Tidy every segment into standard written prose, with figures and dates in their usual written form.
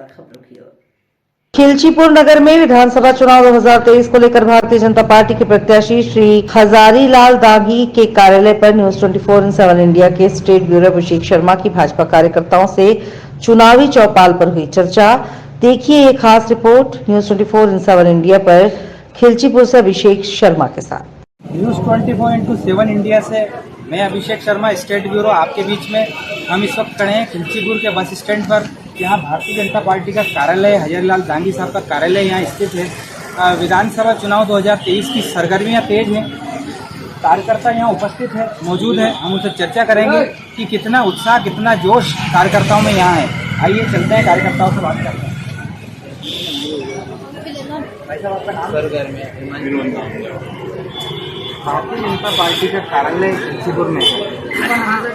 खबरों की ओर। खिलचीपुर नगर में विधानसभा चुनाव 2023 को लेकर भारतीय जनता पार्टी के प्रत्याशी श्री हजारीलाल दागी के कार्यालय पर न्यूज 24/7 इंडिया के स्टेट ब्यूरो अभिषेक शर्मा की भाजपा कार्यकर्ताओं से चुनावी चौपाल पर हुई चर्चा। देखिए ये खास रिपोर्ट न्यूज 24/7 इंडिया पर खिलचीपुर से अभिषेक शर्मा के साथ। न्यूज 24/7 इंडिया से मैं अभिषेक शर्मा, स्टेट ब्यूरो आपके बीच में। हम इस वक्त खड़े हैं खिलचीपुर के बस स्टैंड पर। यहाँ भारतीय जनता पार्टी का कार्यालय, हजारीलाल दागी साहब का कार्यालय यहाँ स्थित है। विधानसभा चुनाव 2023 की सरगर्मियाँ तेज हैं। कार्यकर्ता यहाँ उपस्थित है, मौजूद है। हम उनसे चर्चा करेंगे कि कितना उत्साह, कितना जोश कार्यकर्ताओं में यहाँ है। आइए चलते हैं, कार्यकर्ताओं से बात करते हैं। भाई साहब, आपका नाम? भारतीय जनता पार्टी का कार्यालय खिलचीपुर में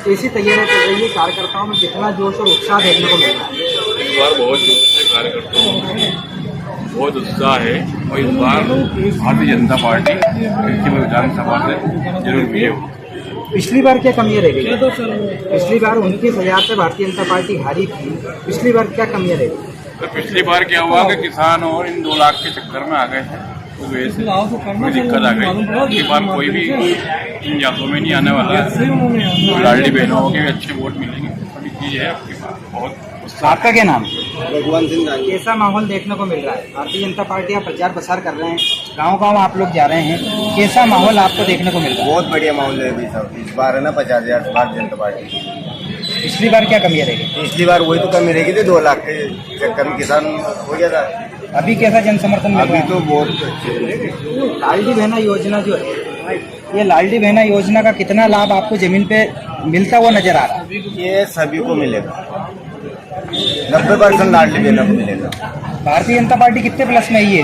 कैसी तैयारी चल रही है? कार्यकर्ताओं में कितना जोश और उत्साह देखने को मिल रहा है? इस बार बहुत जोश है, कार्यकर्ताओं में बहुत उत्साह है और इस बार भारतीय जनता पार्टी खिलचीपुर विधानसभा से जरूर विजय होगी। पिछली बार क्या कमियां रह गई? पिछली बार 29,000 से भारतीय जनता पार्टी हारी थी। पिछली बार क्या कमियां रह गई? तो पिछली बार क्या हुआ कि किसान और इन 2 लाख के चक्कर में आ गए थे, तो वैसे कोई दिक्कत आ गई। इस बार कोई भी इन जातों में नहीं आने वाला है। लाडली बहनों के भी अच्छे वोट मिलेंगे, बड़ी चीज है आपके पास। बहुत आपका क्या नाम? भगवान सिंह। कैसा माहौल देखने को मिल रहा है? भारतीय जनता पार्टी आप प्रचार प्रसार कर रहे हैं, गांव-गांव आप लोग जा रहे हैं, कैसा माहौल आपको देखने को मिल रहा है? बहुत बढ़िया माहौल है अभी सब। इस बार है ना 50,000 भारतीय जनता पार्टी। पिछली बार क्या कमियां रहेगी? पिछली बार वही तो कमी रहेगी थी, 2 लाख के चक्कर में किसान हो गया था। अभी कैसा जन समर्थन मिल रहा अभी है? तो बहुत अच्छे। लाडली बहना योजना जो है, ये लाडली बहना योजना का कितना लाभ आपको जमीन पे मिलता हुआ नजर आ रहा है? ये सभी को मिलेगा, 90% लाडली बहनों को मिलेगा। भारतीय जनता पार्टी कितने प्लस में आई है?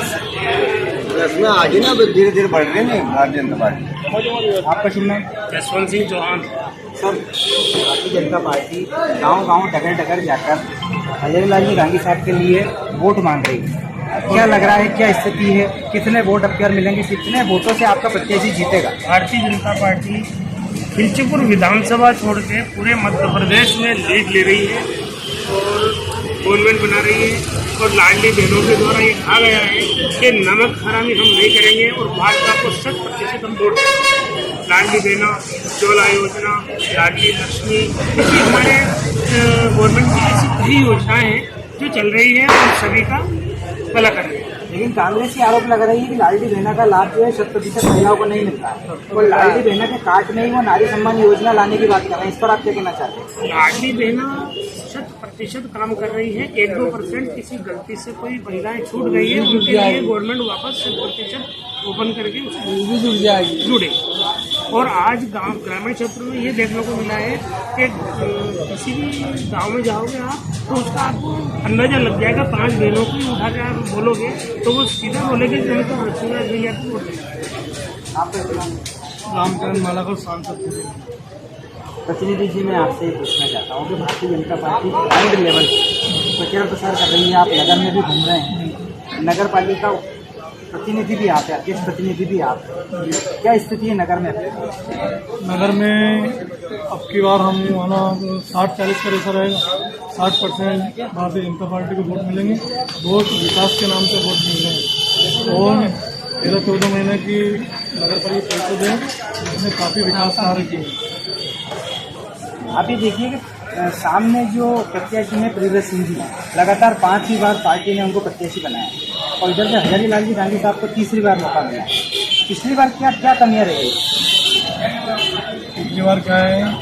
प्लस में आगे ना धीरे धीरे बढ़ रही है भारतीय जनता पार्टी। आपका शुभ नाम? जसवंत सिंह चौहान। सर, भारतीय जनता पार्टी गांव-गांव डगर-डगर जाकर हजारीलाल दागी साहब के लिए वोट मांग रही है। क्या लग रहा है, क्या स्थिति है? कितने वोट अब मिलेंगे? कितने वोटों से आपका प्रत्याशी जीतेगा? भारतीय जनता पार्टी खिलचीपुर विधानसभा छोड़ के पूरे मध्य प्रदेश में लीड ले रही है और गवर्नमेंट बना रही है। और लाडली बहनों के द्वारा ये कहा गया है कि नमक हरामी हम नहीं करेंगे और भाजपा को 100% हम वोट देंगे। लाडली बहना, उज्ज्वला योजना, लाडली लक्ष्मी, ऐसी हमारे गवर्नमेंट की ऐसी कई योजनाएं हैं जो चल रही है और सभी का भला कर रही है। लेकिन कांग्रेस की आरोप लग रही है कि लाडली बहना का लाभ जो है 100% महिलाओं को नहीं मिलता है। और लाडली बहना के कार्ड में ही वो नारी सम्मान योजना लाने की बात कर रहे हैं। इस पर आप क्या कहना चाहते हैं? लाडली बहना 100% काम कर रही है। 1-2% किसी गलती से कोई महिलाएं छूट गई है, उनके लिए गवर्नमेंट वापस 100% ओपन करके उसमें जुड़े। और आज गांव ग्रामीण क्षेत्र में ये देखने को मिला है कि किसी भी गांव में जाओगे आप तो उसका आपको अंदाजा लग जाएगा। 5 बहनों को उठा के आप बोलोगे तो वो सीधा बोलेगे कि मैं तो रसूला भैया को वोट देना। आप रामचरण मालाकर सांसद। प्रतिनिधि जी, मैं आपसे ये पूछना चाहता हूँ कि Bharatiya Janata party ground level प्रचार प्रसार कर रही है। आप नगर में भी घूम रहे हैं, नगर पालिका प्रतिनिधि भी आप हैं, अध्यक्ष प्रतिनिधि भी आप हैं, क्या स्थिति है नगर में? नगर में अब की बार हम माना 60-40 का रेशा रहेगा। 60% भारतीय जनता पार्टी को वोट मिलेंगे। वोट विकास के नाम से वोट मिल रहे हैं और 13-14 महीने की नगर पालिका परिषद है जिसने काफ़ी विकास कार्य किए। आप ये देखिए कि सामने जो प्रत्याशी है प्रियव्रत सिंह जी, लगातार 5वीं बार पार्टी ने उनको प्रत्याशी बनाया और इधर से हजारीलाल दागी साहब को 3री बार मौका मिला। पिछली बार क्या कमियां रह गई? पिछली बार क्या है,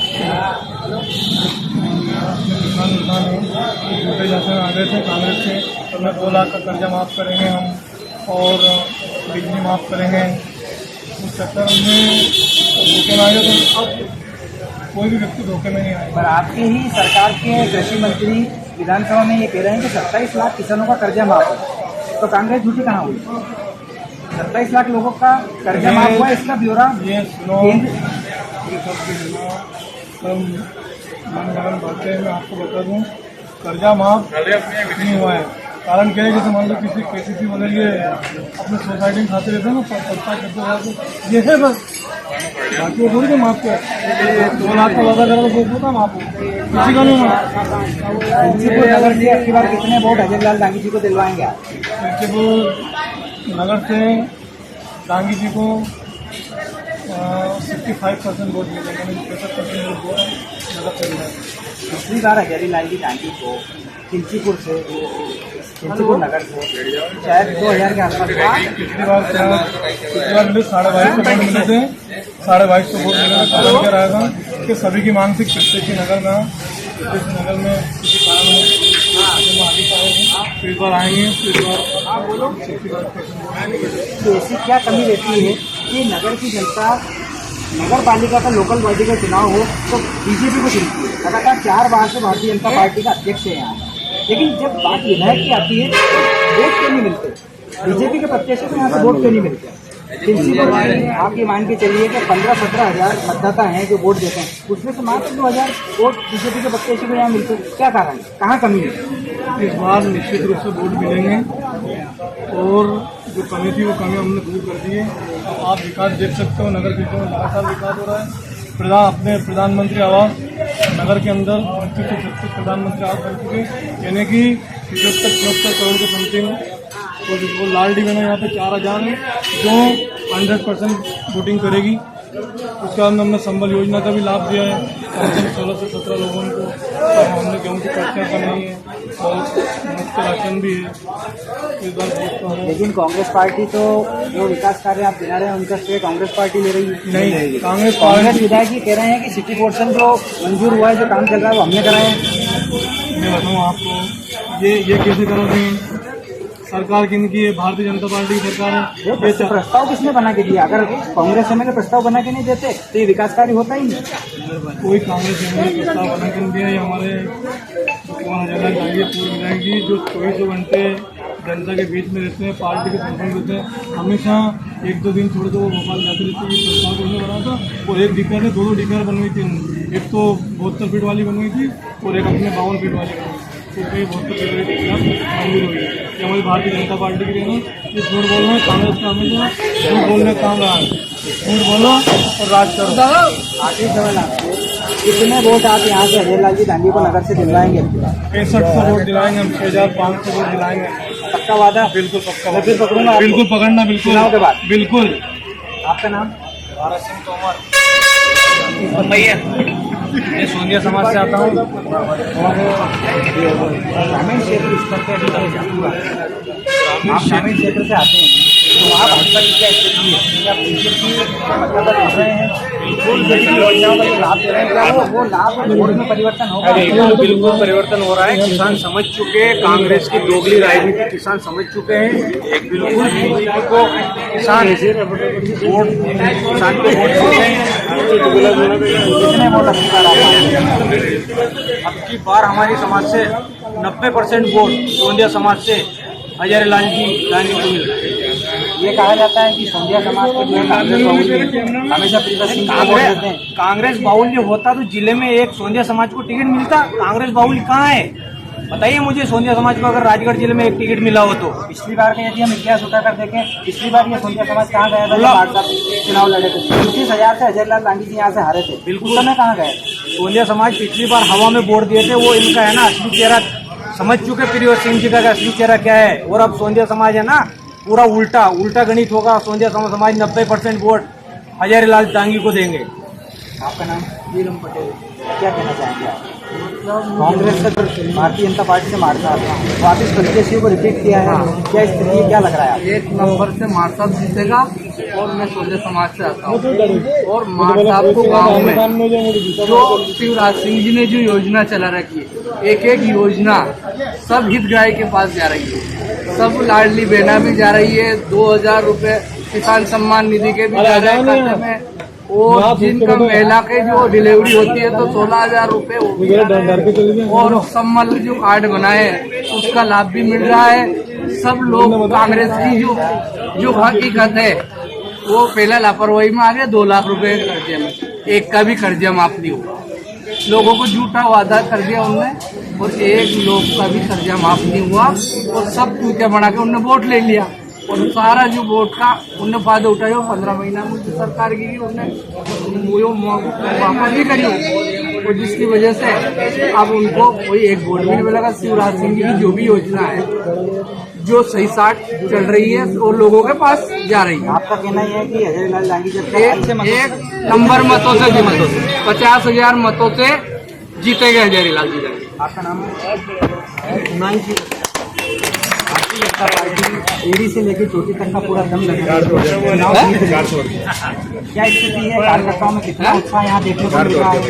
छोटे शासन आ गए थे कांग्रेस से, तो मैं 2 लाख का कर्जा माफ़ करेंगे हम और बिजली माफ़ करेंगे। उस चक्कर में धोखे में आए तो अब कोई भी व्यक्ति धोखे में नहीं आएगा। पर आपकी ही सरकार के कृषि मंत्री विधानसभा में ये कह रहे हैं कि 27 लाख किसानों का कर्जा माफ हो, तो कांग्रेस झूठी कहाँ हुई? 27 लाख लोगों का कर्जा माफ हुआ, इसका ब्यौरा ये सुनो, ये सब मनगणन बातें मैं आपको बता दूं, कर्जा माफ नहीं हुआ है। कारण क्या है, जैसे मान लो किसी KCC वाले ये अपने सोसाइटी में खाते रहते हैं ना, पत्ता करते रहते, ये है बस बाकी वो थोड़ी दें माफ किया 2 लाख का वादा करा तो वो होता माफ किसी का नहीं माना। खिलचीपुर नगर से आपकी बार कितने वोट हजरीलाल दांगी जी को दिलवाएंगे आप? खिलचीपुर नगर से दांगी जी को 65% वोट मिलेंगे, 65% वोट नगर से मिलेगा। पिछली बार हजरीलाल जी दांगी को खिलचीपुर से, खिलचीपुर नगर से शायद 2000 के आसपास था। पिछली बार मुझे 2250 वोट मिले थे, 2250 वोट मिले थे। कारण क्या रहेगा कि सभी की मानसिक प्रत्येक नगर में किसी कारण आगे पाएंगे, तो इस बार आएंगे, तो इस बार तो ऐसी क्या कमी रहती है कि नगर की जनता, नगर पालिका का लोकल बॉडी का चुनाव हो तो बीजेपी को चुनती है? लगातार 4 बार से भारतीय जनता पार्टी का अध्यक्ष है यहाँ, लेकिन जब बात विधायक की आती है वोट क्यों नहीं मिलते? बीजेपी के प्रत्याशी को यहाँ से वोट क्यों नहीं मिलते? खिलचीपुर में आप ये मान के चलिए कि 15-17 हज़ार मतदाता हैं जो वोट देते हैं, उसमें से मात्र 2000 वोट बीजेपी के प्रत्याशी को यहाँ मिलते हैं। क्या कारण है, कहाँ कमी है? इस बार निश्चित रूप से वोट मिलेंगे और जो कमी थी वो कमी हमने दूर कर दी है। अब आप विकास देख सकते हो, नगर कीर्तन में लगातार विकास हो रहा है। अपने प्रधानमंत्री आवास नगर के अंदर 35 प्रधानमंत्री आवास बन चुके, यानी कि 75-76 करोड़ के समथिंग। तो वो लालडी बहना यहाँ पे 4000 है जो 100% वोटिंग करेगी। उसके बाद हमने संबल योजना का भी लाभ दिया है, कम से कम 16 से 17 लोगों को। तो हमने गेहूँ की पर्चियाँ बनाई है और मुफ्त राशन भी है। इस बार वोट तो हमें लेकिन कांग्रेस पार्टी तो जो विकास कार्य आप गिना रहे हैं उनका श्रेय कांग्रेस पार्टी ले रही है। नहीं, कांग्रेस कांग्रेस विधायक जी कह रहे हैं कि सिटी पोर्शन जो मंजूर हुआ है, जो काम चल रहा है वो हमने कराया है। मैं बताऊँ आपको, ये कैसे करोगे? सरकार किनकी है? भारतीय जनता पार्टी की सरकार है। ये प्रस्ताव किसने बना के दिया? अगर कांग्रेस एमएलए प्रस्ताव बना के नहीं देते तो ये विकास कार्य होता ही नहीं। कोई कांग्रेस एमएलए प्रस्ताव बना के नहीं दिया। ये हमारे हजरीलाल दांगी पूर्व विधायक जी जो 24 घंटे जनता के बीच में रहते हैं, पार्टी के संगठन रहते हैं, हमेशा 1-2 दिन छोड़ दो वो भोपाल जाते रहते हैं। ये प्रस्ताव उन्होंने बना था और एक डीकर है, 2 डीकर बनवाई थी। एक तो 72 फीट वाली बनवाई थी और एक अपने 52 फीट वाली बनवाई थी। तो ये 72 फीट वाली मंजूर हुई है। ये हमारी भारतीय जनता पार्टी की रहना। ये झूठ बोलना है कांग्रेस का, हमेशा झूठ बोलने का काम रहा है। झूठ बोलो और राज करो। आखिर सवाल आपसे, कितने वोट आप यहाँ से हजरीलाल जी दांगी को नगर से दिलवाएंगे? 6500 वोट दिलाएंगे हम, 6500 वोट दिलाएंगे। पक्का वादा? बिल्कुल पक्का। मैं फिर पकड़ूंगा, बिल्कुल पकड़ना, बिल्कुल चुनाव के बाद। बिल्कुल। आपका नाम? भारत सिंह तोमर। भैया मैं सोनिया समाज से आता हूँ और ग्रामीण क्षेत्र स्तर पे आप ग्रामीण क्षेत्र से आते हैं तो वहाँ भाजपा की क्या स्थिति है? क्या बीजेपी मतलब कर रहे हैं बीजेपी योजनाओं का जो लाभ दे रहे हैं, क्या वो लाभ वोट में परिवर्तन होगा? बिल्कुल परिवर्तन हो रहा है। किसान समझ चुके हैं, कांग्रेस की दोगली राजनीति किसान समझ चुके हैं। एक बिल्कुल बीजेपी को किसान वोट, किसान को वोट देते हैं। कितने वोट अपनी बार अब की बार हमारी समाज से 90% वोट सोंदिया समाज से हजरीलाल जी दांगी को मिल रहा है। ये कहा जाता है कि सोंदिया समाज के जो है कांग्रेस बाहुल्य हमेशा प्रियंका सिंह को वोट देते हैं। कांग्रेस बाहुल्य होता तो जिले में एक सोंदिया समाज को टिकट मिलता। कांग्रेस बाहुल्य कहाँ है बताइए मुझे? सोंदिया समाज को अगर राजगढ़ जिले में एक टिकट मिला हो तो पिछली बार का यदि हम इतिहास उठाकर देखें, पिछली बार ये सोंदिया समाज कहाँ गया था? जब 8 चुनाव लड़े थे 25,000 से हजरीलाल दांगी जी यहाँ से हारे थे। बिल्कुल। समय कहाँ गए? सोंदिया समाज पिछली बार हवा में वोट दिए थे। वो इनका है ना असली चेहरा समझ चुके प्रियो सिंह जी का असली चेहरा क्या है। और अब सोंदिया समाज है ना पूरा उल्टा गणित होगा। सोंदिया समाज 90% वोट हजरीलाल दांगी को देंगे। आपका नाम? वीरम पटेल। क्या कहना चाहेंगे आप? कांग्रेस से भारतीय जनता पार्टी से मारता वापिस प्रत्याशियों को रिपीट किया है, क्या स्थिति है, क्या लग रहा है? 1 नंबर से मार साहब जीतेगा और मैं सोंदिया समाज से आता हूँ। और मार साहब को गाँव में जो शिवराज सिंह जी ने जो योजना चला रखी है, एक योजना सब हितग्राही के पास जा रही है। सब लाडली बहना भी जा रही है, 2000 रुपये किसान सम्मान निधि के भी जा रहे हैं खाते में। और जिनका महिला के जो डिलीवरी होती है तो 16,000 रुपये और सम्मल जो कार्ड बनाए उसका लाभ भी मिल रहा है। सब लोग कांग्रेस की जो हकीकत है वो पहला लापरवाही में आ गए। 2 लाख रुपए के कर्जे में एक का भी कर्जा माफ नहीं हुआ। लोगों को झूठा वादा कर दिया उनने और एक लोग का भी कर्जा माफ नहीं हुआ और सब टूटे बना के उनने वोट ले लिया। और सारा जो वोट का उनने फायदा उठाया 15 महीना में जो सरकार की उनने वो वापस नहीं करी और जिसकी वजह से अब उनको कोई एक वोट भी नहीं मिलेगा। शिवराज सिंह जी की जो भी योजना है जो सही साठ चल रही है वो लोगों के पास जा रही है। आपका कहना यह है कि हजारीलाल दांगी जब एक नंबर मतों से 50,000 मतों से जीतेंगे हजारीलाल जी। आपका नाम है? भारतीय जनता पार्टी एडी से लेकर चोटी तक का पूरा दम लगा क्या स्थिति है? कार्यकर्ताओं में कितना उत्साह यहाँ देखने को मिल रहा है?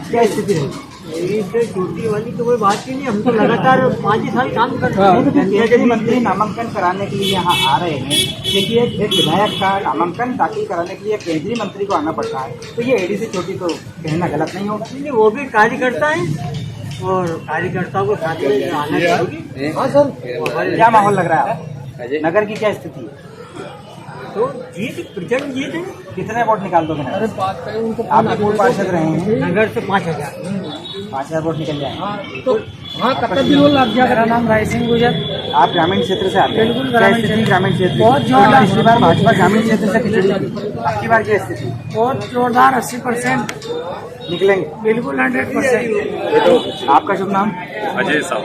क्या स्थिति है? छोटी वाली तो कोई बात ही नहीं, हम तो लगातार 5 साल काम कर रहे हैं। केंद्रीय मंत्री नामांकन कराने के लिए यहाँ आ रहे हैं, देखिए एक विधायक का नामांकन दाखिल कराने के लिए केंद्रीय मंत्री को आना पड़ता है, तो ये एडी से छोटी तो कहना गलत नहीं होगा। वो भी कार्यकर्ता है और कार्यकर्ताओं को साथ में आना चाहिए। हाँ सर, क्या माहौल लग रहा है? नगर की क्या स्थिति है? तो जीत प्रचंड जीत है। कितने वोट निकाल दोगे नगर से? आप पूर्व पार्षद रहे हैं, नगर से 5,000 वोट निकल जाए तो हाँ कब तक भी वो लग जाएगा। मेरा नाम राय सिंह गुजर। आप ग्रामीण क्षेत्र से आते हैं? बिल्कुल क्या स्थिति ग्रामीण क्षेत्र? बहुत जोरदार। पिछली बार भाजपा ग्रामीण क्षेत्र से खिचड़ी थी, आपकी बार क्या स्थिति? बहुत जोरदार 80% निकलेंगे बिल्कुल 100%। आपका शुभ नाम? अजय साहब।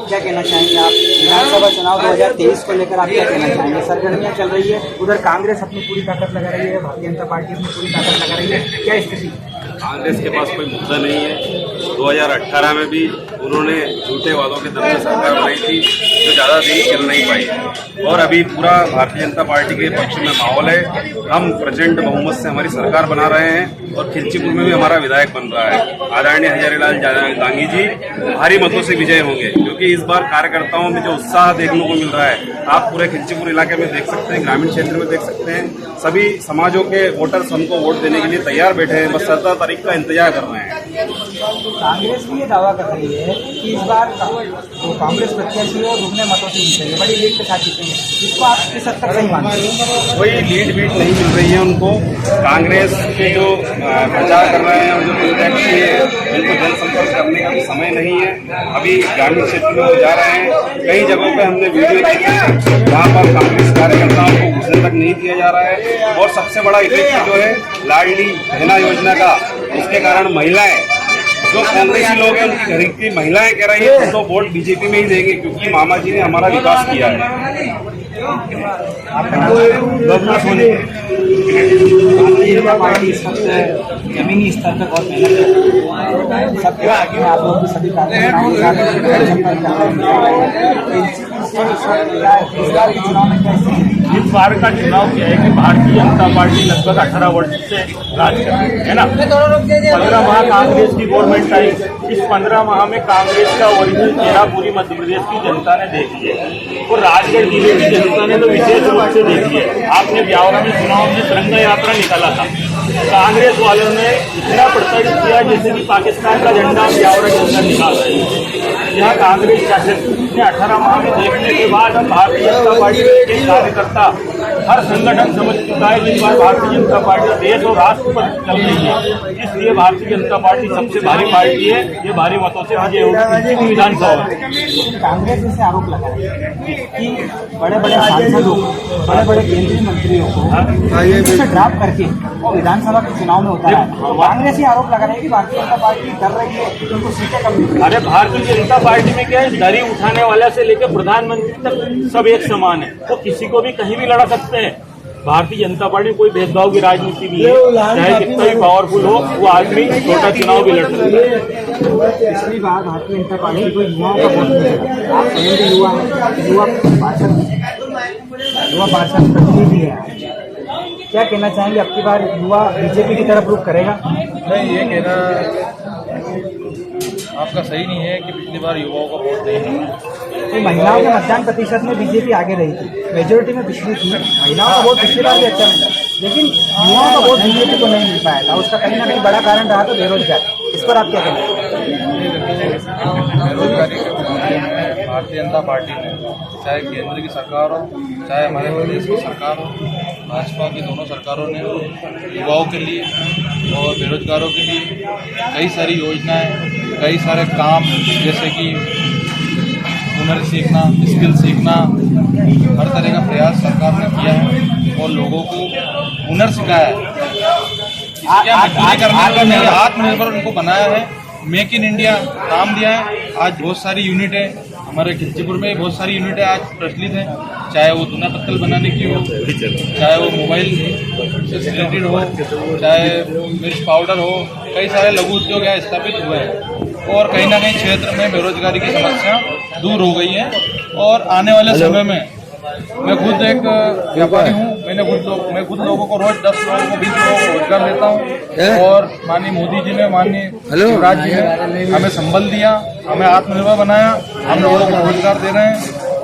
क्या कहना चाहेंगे आप विधानसभा चुनाव 2023 को लेकर? आप क्या कहना चाहेंगे? सरगर्मियां चल रही है, उधर कांग्रेस अपनी पूरी ताकत लगा रही है, भारतीय जनता पार्टी अपनी पूरी ताकत लगा रही है, क्या स्थिति? कांग्रेस के पास कोई मुद्दा नहीं है। 2018 में भी उन्होंने झूठे वादों के दम पे सरकार बनाई थी जो ज़्यादा दिन चल नहीं पाई, और अभी पूरा भारतीय जनता पार्टी के पक्ष में माहौल है। हम प्रचंड बहुमत से हमारी सरकार बना रहे हैं और खिलचीपुर में भी हमारा विधायक बन रहा है। आदरणीय हजारीलाल दांगी जी भारी मतों से विजय होंगे, क्योंकि इस बार कार्यकर्ताओं में जो उत्साह देखने को मिल रहा है आप पूरे खिलचीपुर इलाके में देख सकते हैं, ग्रामीण क्षेत्र में देख सकते हैं। सभी समाजों के वोटर्स हमको वोट देने के लिए तैयार बैठे हैं, बस 17 तारीख का इंतजार कर रहे हैं। कांग्रेस भी ये दावा कर रही है कि इस बार जो कांग्रेस प्रत्याशी है वो दुगने मतों से जीतेंगे, बड़ी लीड के साथ जीतेंगे, इसको आप किस हद तक सही मानते हैं? कोई लीड बीट नहीं मिल रही है उनको। कांग्रेस के जो प्रचार कर रहे हैं और जो प्रत्याशी है उनको जनसंपर्क करने का भी समय नहीं है। अभी ग्रामीण क्षेत्र में जा रहे हैं, कई जगहों पे हमने वीडियो देखे वहाँ पर कांग्रेस कार्यकर्ताओं को घुसने तक नहीं दिया जा रहा है। और सबसे बड़ा इफेक्ट जो है लाडली बहना योजना का, उसके कारण महिलाएं जो कांग्रेसी लोग हैं उनकी घर की महिलाएं कह रही है तो वोट बीजेपी में ही देंगे, क्योंकि मामा जी ने हमारा विकास किया है। भारतीय जनता पार्टी इस वक्त जमीनी स्तर पर बहुत मेहनत कर रही है, सबके आगे में आप लोग भी सभी कार्यकर्ताओं के इस बार का चुनाव क्या है कि भारतीय जनता पार्टी लगभग 18 वर्ष से राज कर रही है ना। 15 माह कांग्रेस की गवर्नमेंट आई, इस 15 माह में कांग्रेस का ओरिजिनल चेहरा पूरी मध्य प्रदेश की जनता ने देख लिया और राजगढ़ जिले की जनता ने तो विशेष रूप से देखी है। आपने ब्यावरा में चुनाव में तिरंगा यात्रा निकाला था, कांग्रेस वालों ने इतना प्रताड़ित किया जैसे कि पाकिस्तान का झंडा ब्यावरा के अंदर निकाल रहे हैं। यहाँ कांग्रेस शासन ने 18 माह में देखने के बाद अब भारतीय जनता पार्टी के कार्यकर्ता हर संगठन समझ चुका है कि इस बार भारतीय जनता पार्टी देश और राष्ट्र पर चल रही है, इसलिए भारतीय जनता पार्टी सबसे भारी पार्टी है। ये भारी मतों से विजय होगी विधानसभा में। कांग्रेस इसे आरोप लगा रही है कि बड़े बड़े सांसदों को, बड़े बड़े केंद्रीय मंत्रियों को ड्राफ्ट करके और विधानसभा के चुनाव में होता है। कांग्रेस ही आरोप लगा रही है कि भारतीय जनता पार्टी कर रही है कि उनको सीटें कम मिल रही है। अरे भारतीय जनता पार्टी में क्या है, दरी उठाने वाले से लेकर प्रधानमंत्री तक सब एक समान है, वो किसी को भी कहीं भी लड़ा सकते हैं। भारतीय जनता पार्टी में कोई भेदभाव की राजनीति भी है, चाहे कितना भी पावरफुल हो वो आदमी छोटा चुनाव भी लड़ सकता है। पिछली बार भारतीय जनता पार्टी को युवाओं का वोट मिलेगा, आप स्वयं भी युवा पार्षद प्रतिनिधि है, क्या कहना चाहेंगे? अब की बार युवा बीजेपी की तरफ रुख करेगा? नहीं, ये कहना आपका सही नहीं है कि पिछली बार युवाओं का वोट नहीं है। तो महिलाओं के मतदान प्रतिशत में बीजेपी आगे रही थी, मेजोरिटी में पिछली थी, महिलाओं का वोट पिछली बार भी अच्छा मिला, लेकिन युवाओं का वोट बीजेपी को नहीं मिल पाया था। उसका कहीं ना कहीं बड़ा कारण रहा तो बेरोजगार। इस पर आप क्या कहना बेरोजगारी के मामले में भारतीय जनता पार्टी ने, चाहे केंद्र की सरकार हो चाहे हमारे प्रदेश की सरकार हो, भाजपा की दोनों सरकारों ने युवाओं के लिए और बेरोजगारों के लिए कई सारी योजनाएं, कई सारे काम, जैसे कि हुनर सीखना, स्किल सीखना, हर तरह का प्रयास सरकार ने किया है और लोगों को हुनर सिखाया है। इसके मजदूरी करने वाला नहीं, आत्मनिर्भर उनको बनाया है। मेक इन इंडिया काम दिया है। आज बहुत सारी यूनिट है हमारे खिलचीपुर में, बहुत सारी यूनिटें आज प्रचलित हैं, चाहे वो धुना पत्तल बनाने की हो, चाहे वो मोबाइल से रिलेटेड हो, चाहे मिर्च पाउडर हो, कई सारे लघु उद्योग यहाँ स्थापित हुए हैं और कहीं ना कहीं क्षेत्र में बेरोजगारी की समस्या दूर हो गई है। और आने वाले समय में मैं खुद एक व्यापारी हूँ, मैं खुद लोगों को रोज 10 लोगों को 20 लोगों को रोजगार देता हूँ और माननीय मोदी जी ने, माननीय शिवराज जी ने हमें संबल दिया, हमें आत्मनिर्भर बनाया, हम लोगों को रोजगार दे रहे हैं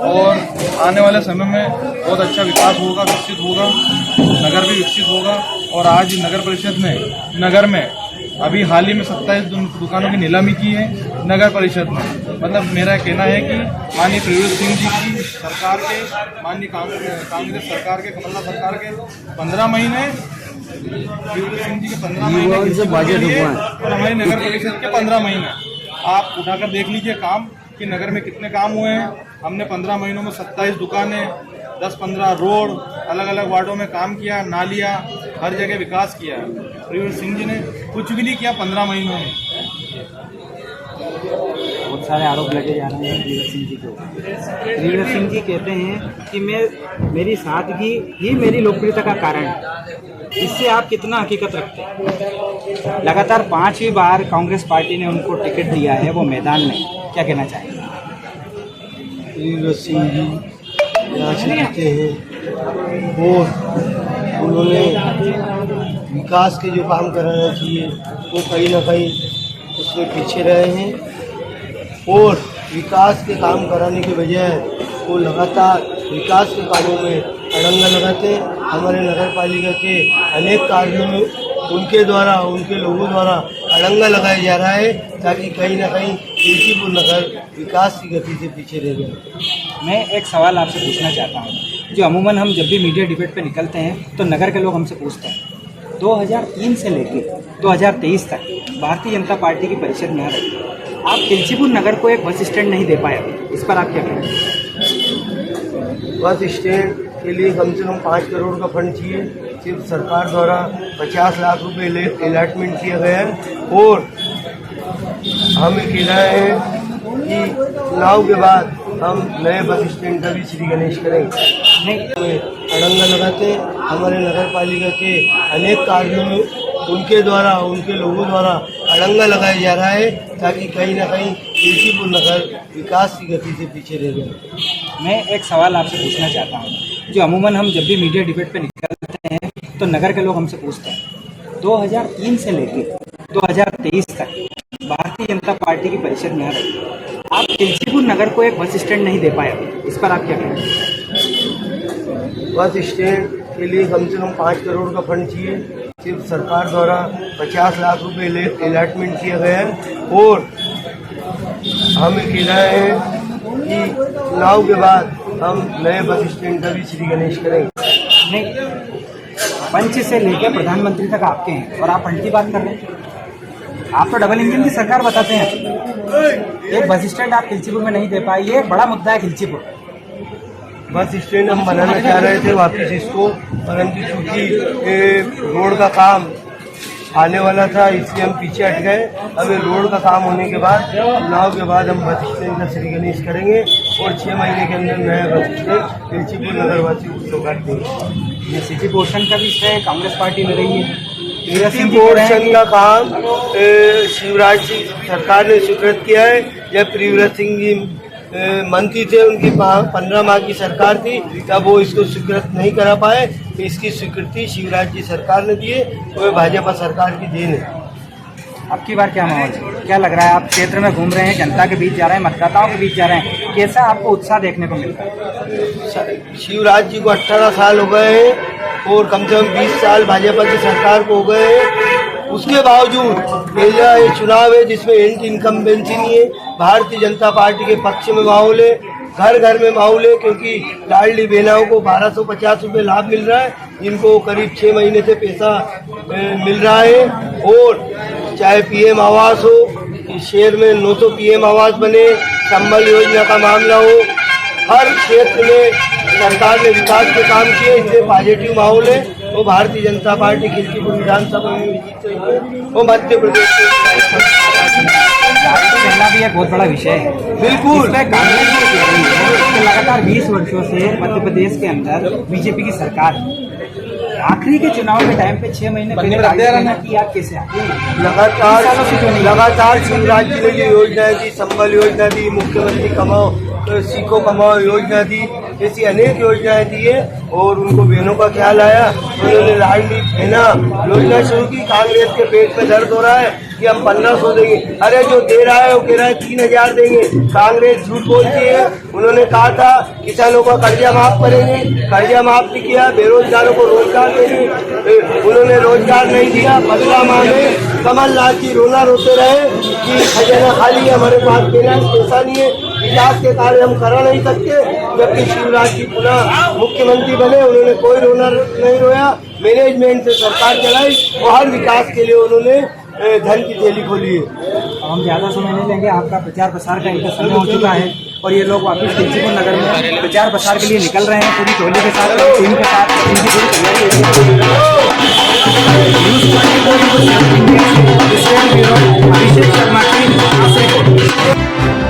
और आने वाले समय में बहुत अच्छा विकास होगा, विकसित होगा, नगर भी विकसित होगा। और आज नगर परिषद ने नगर में अभी हाल ही में 27 दुकानों की नीलामी की है नगर परिषद में। मतलब मेरा कहना है कि माननीय प्रियव्रत सिंह जी की सरकार के, माननीय कांग्रेस सरकार के, कमलनाथ सरकार के 15 महीने, प्रियव्रत सिंह जी के 15 महीने और हमारी नगर परिषद के 15 महीने आप उठाकर देख लीजिए काम कि नगर में कितने काम हुए हैं। हमने 15 महीनों में 27 दुकानें, 10-15 रोड, अलग अलग वार्डों में काम किया, नालियाँ, हर जगह विकास किया है। प्रियव्रत सिंह जी ने कुछ भी नहीं किया 15 महीनों में। बहुत सारे आरोप लगे जा रहे हैं प्रियव्रत सिंह जी को। प्रियव्रत सिंह जी कहते हैं कि मेरी सादगी ही मेरी लोकप्रियता का कारण है। इससे आप कितना हकीकत रखते हैं? लगातार 5वीं बार कांग्रेस पार्टी ने उनको टिकट दिया है वो मैदान में, क्या कहना चाहेंगे? प्रियव्रत सिंह जी यहाँ से जीते हैं और उन्होंने विकास के जो काम कराना चाहिए वो कहीं ना कहीं उसमें पीछे रहे हैं और विकास के काम कराने के बजाय वो लगातार विकास के कामों में अड़ंगा लगाते। हमारे नगर पालिका के अनेक कार्यों में उनके द्वारा, उनके लोगों द्वारा अड़ंगा लगाया जा रहा है ताकि कहीं ना कहीं खिलचीपुर नगर विकास की गति से पीछे रह गए। मैं एक सवाल आपसे पूछना चाहता हूँ, जो अमूमन हम जब भी मीडिया डिबेट पे निकलते हैं तो नगर के लोग हमसे पूछते हैं 2003 से लेकर 2023 तक भारतीय जनता पार्टी की परिषद में रही, आप खिलचीपुर नगर को एक बस स्टैंड नहीं दे पाए, इस पर आप क्या कहेंगे? बस स्टैंड के लिए कम से कम 5 करोड़ का फंड चाहिए। सिर्फ सरकार द्वारा 50 लाख रुपए अलॉटमेंट किया गया है और हमें कह रहे हैं कि चुनाव के बाद हम नए बस स्टैंड का भी श्री गणेश करेंगे। अड़ंगा लगाते हमारे नगर पालिका के अनेक कार्यों में उनके द्वारा, उनके लोगों द्वारा अड़ंगा लगाया जा रहा है ताकि कहीं ना कहीं खिलचीपुर नगर विकास की गति से पीछे रह गए। मैं एक सवाल आपसे पूछना चाहता हूँ, जो अमूमन हम जब भी मीडिया डिबेट पे निकलते हैं तो नगर के लोग हमसे पूछते हैं 2003 से लेकर 2023 तक भारतीय जनता पार्टी की परिषद में रही, आप खिलचीपुर नगर को एक बस स्टैंड नहीं दे पाए, इस पर आप क्या कहेंगे? बस स्टैंड के लिए कम से कम 5 करोड़ का फंड चाहिए। सिर्फ सरकार द्वारा 50 लाख रुपए अलॉटमेंट किया गया है और हमें कह रहे हैं कि चुनाव के बाद हम नए बस स्टैंड का भी श्री गणेश करेंगे। पंच से लेकर प्रधानमंत्री तक आपके हैं और आप फंड की बात कर रहे हैं। आप तो डबल इंजन की सरकार बताते हैं, एक बस स्टैंड आप खिलचीपुर में नहीं दे पाए, ये एक बड़ा मुद्दा है खिलचीपुर। बस स्टैंड हम बनाना चाह रहे थे वापस इसको, परंतु चूँकि रोड का काम आने वाला था इसलिए हम पीछे हट गए। अब रोड का काम होने के बाद, चुनाव के बाद हम बस स्टैंड का श्री गणेश करेंगे और 6 महीने के अंदर नया बस स्टैंड खिलचीपुर नगरवासियों को सौगात देंगे। ये सिटी पोर्शन का भी श्रेय कांग्रेस पार्टी ले रही है। सिटी पोर्शन का काम शिवराज जी सरकार ने स्वीकृत किया है। जब प्रियव्रत सिंह जी मंत्री थे, उनकी 15 माह की सरकार थी, तब वो इसको स्वीकृत नहीं करा पाए। इसकी स्वीकृति शिवराज जी सरकार ने दी है, तो ये भाजपा सरकार की देन है। अब की बार क्या माहौल है, क्या लग रहा है? आप क्षेत्र में घूम रहे हैं, जनता के बीच जा रहे हैं, मतदाताओं के बीच जा रहे हैं, कैसा आपको उत्साह देखने को मिलता है? शिवराज जी को 18 साल हो गए हैं और कम से कम 20 साल भाजपा की सरकार को हो गए हैं। उसके बावजूद ये चुनाव है जिसमें एंटी इनकम्बेंसी नहीं है। भारतीय जनता पार्टी के पक्ष में माहौल है, घर घर में माहौल है, क्योंकि लाडली बहनाओं को 1250 रुपये लाभ मिल रहा है, जिनको करीब 6 महीने से पैसा मिल रहा है। और चाहे पीएम आवास हो, शहर में 900 पीएम आवास बने, संबल योजना का मामला हो, हर क्षेत्र में सरकार ने विकास के काम किए, इसलिए पॉजिटिव माहौल है। वो भारतीय जनता पार्टी खिलचीपुर विधानसभा में भी जीत रही है। वो मध्य प्रदेश पहला भी एक बहुत बड़ा विषय है। बिल्कुल कांग्रेस ये कह रही है कि लगातार 20 वर्षों से मध्य प्रदेश के अंदर बीजेपी की सरकार है। आखिरी के चुनाव के टाइम पे 6 महीने पहले की आप कैसे आते हैं? लगातार शिवराज जी ने जो योजनाएं दी, संबल योजना दी, मुख्यमंत्री कमाओ सीखो कमाओ योजना दी, ऐसी अनेक योजनाएं दी है और उनको बहनों का ख्याल आया। उन्होंने लाडली बहना योजना शुरू की। कांग्रेस के पेट में दर्द हो रहा है कि हम 1500 देंगे, अरे जो दे रहा है वो कह रहा है 3000 देंगे। कांग्रेस झूठ बोलती है। उन्होंने कहा था किसानों का कर्जा माफ करेंगे, कर्जा माफ नहीं किया। बेरोजगारों को रोजगार देंगे, उन्होंने रोजगार नहीं दिया। 15 माह में कमलनाथ जी रोना रोते रहे कि खजाना खाली है, हमारे पास पैसा नहीं है, विकास के कार्य हम करा नहीं सकते। जबकि शिवराज जी पुनः मुख्यमंत्री बने, उन्होंने कोई रोना नहीं रोया। मैनेजमेंट से सरकार चलाई और हर विकास के लिए उन्होंने धन की थैली खोली है। हम ज्यादा समय नहीं लेंगे, आपका प्रचार प्रसार का इनका समय हो चुका है और ये लोग वापस खिलचीपुर नगर में प्रचार प्रसार के लिए निकल रहे हैं पूरी टोली के साथ, टीम के साथ। इनकी पूरी तैयारी अभिषेक शर्मा की